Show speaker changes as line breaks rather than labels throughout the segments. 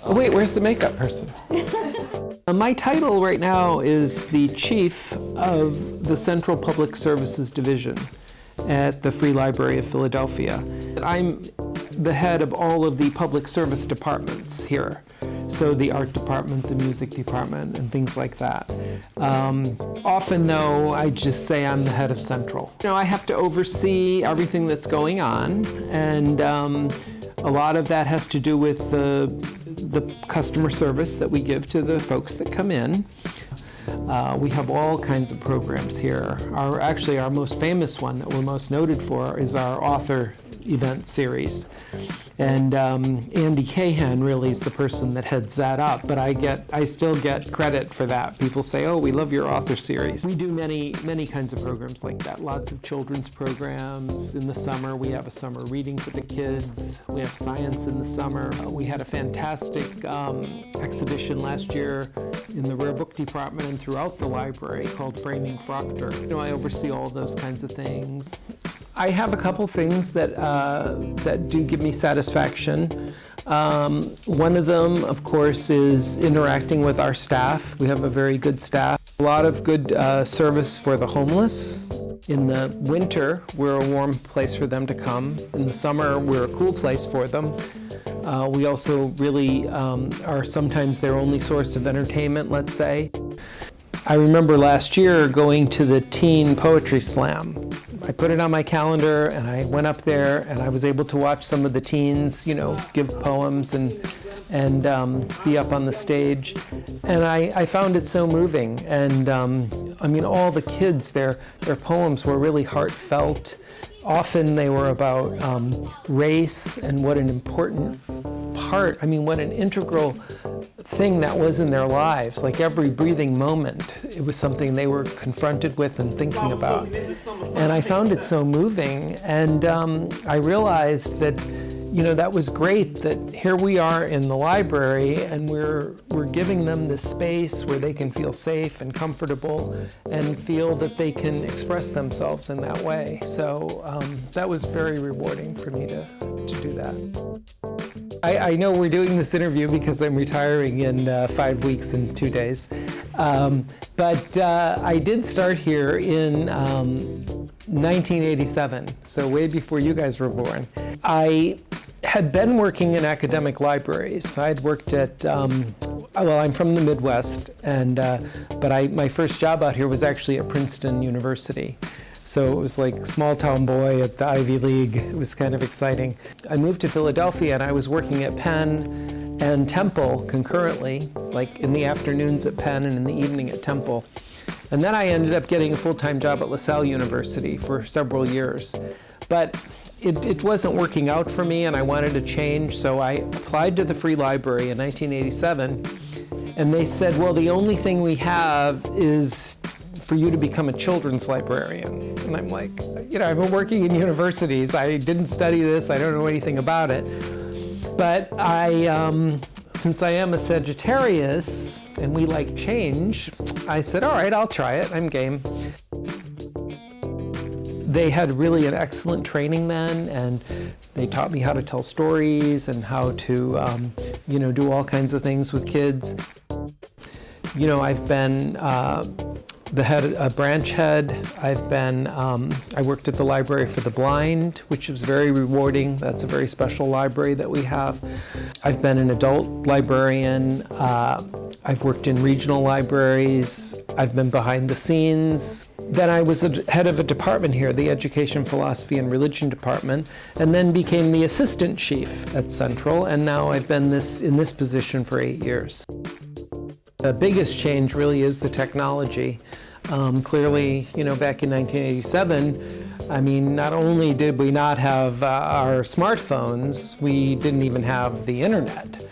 Oh wait, where's the makeup person? My title right now is the Chief of the Central Public Services Division at the Free Library of Philadelphia. I'm the head of all of the public service departments here. So the art department, the music department, and things like that. Often though, I just say I'm the head of Central. You know, I have to oversee everything that's going on, and a lot of that has to do with the customer service that we give to the folks that come in. We have all kinds of programs here. Actually, our most famous one that we're most noted for is our author event series. And Andy Cahan really is the person that heads that up, but I still get credit for that. People say, oh, we love your author series. We do many kinds of programs like that. Lots of children's programs. In the summer, we have a summer reading for the kids. We have science in the summer. We had a fantastic exhibition last year in the rare book department and throughout the library called Framing Proctor. You know, I oversee all those kinds of things. I have a couple things that do give me satisfaction. One of them, of course, is interacting with our staff. We have a very good staff. A lot of good service for the homeless. In the winter, we're a warm place for them to come. In the summer, we're a cool place for them. We also really are sometimes their only source of entertainment, let's say. I remember last year going to the Teen Poetry Slam. I put it on my calendar and I went up there and I was able to watch some of the teens, you know, give poems and be up on the stage. And I found it so moving. And I mean, all the kids, their poems were really heartfelt. Often they were about race and what an important part, I mean, what an integral thing that was in their lives. Like every breathing moment, it was something they were confronted with and thinking about. And I found it so moving. And I realized that, you know, that was great that here we are in the library and we're giving them this space where they can feel safe and comfortable and feel that they can express themselves in that way. So that was very rewarding for me to do that. I know we're doing this interview because I'm retiring in 5 weeks and 2 days. But I did start here in 1987, so way before you guys were born. I had been working in academic libraries. I'd worked at, well, I'm from the Midwest, and but my first job out here was actually at Princeton University. So it was like small town boy at the Ivy League. It was kind of exciting. I moved to Philadelphia and I was working at Penn and Temple concurrently, like in the afternoons at Penn and in the evening at Temple. And then I ended up getting a full-time job at LaSalle University for several years. But it wasn't working out for me and I wanted to change, so I applied to the Free Library in 1987. And they said, well, the only thing we have is for you to become a children's librarian. And I'm like, you know, I've been working in universities. I didn't study this. I don't know anything about it. But since I am a Sagittarius and we like change, I said, all right, I'll try it. I'm game. They had really an excellent training then, and they taught me how to tell stories and how to, you know, do all kinds of things with kids. You know, I've been the head, branch head. I've been, I worked at the Library for the Blind, which was very rewarding. That's a very special library that we have. I've been an adult librarian. I've worked in regional libraries. I've been behind the scenes. Then I was head of a department here, the Education, Philosophy, and Religion Department, and then became the assistant chief at Central, and now I've been in this position for 8 years. The biggest change really is the technology. Clearly, you know, back in 1987, I mean, not only did we not have our smartphones, we didn't even have the internet.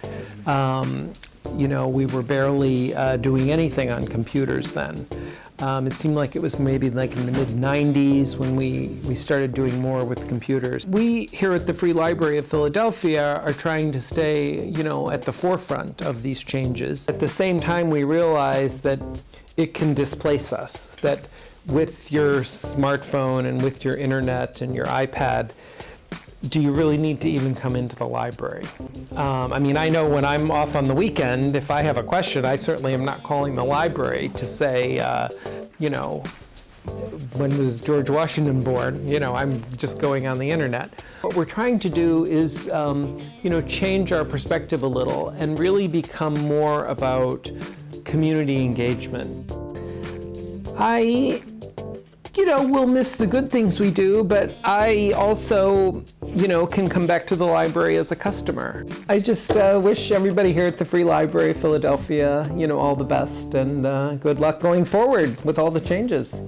You know, we were barely doing anything on computers then. It seemed like it was maybe like in the mid-90s when we started doing more with computers. We here at the Free Library of Philadelphia are trying to stay, you know, at the forefront of these changes. At the same time, we realize that it can displace us, that with your smartphone and with your internet and your iPad, do you really need to even come into the library? I mean, I know when I'm off on the weekend, if I have a question, I certainly am not calling the library to say, you know, when was George Washington born? You know, I'm just going on the internet. What we're trying to do is, you know, change our perspective a little and really become more about community engagement. I, you know, will miss the good things we do, but I also, you know, can come back to the library as a customer. I just wish everybody here at the Free Library of Philadelphia, you know, all the best and good luck going forward with all the changes.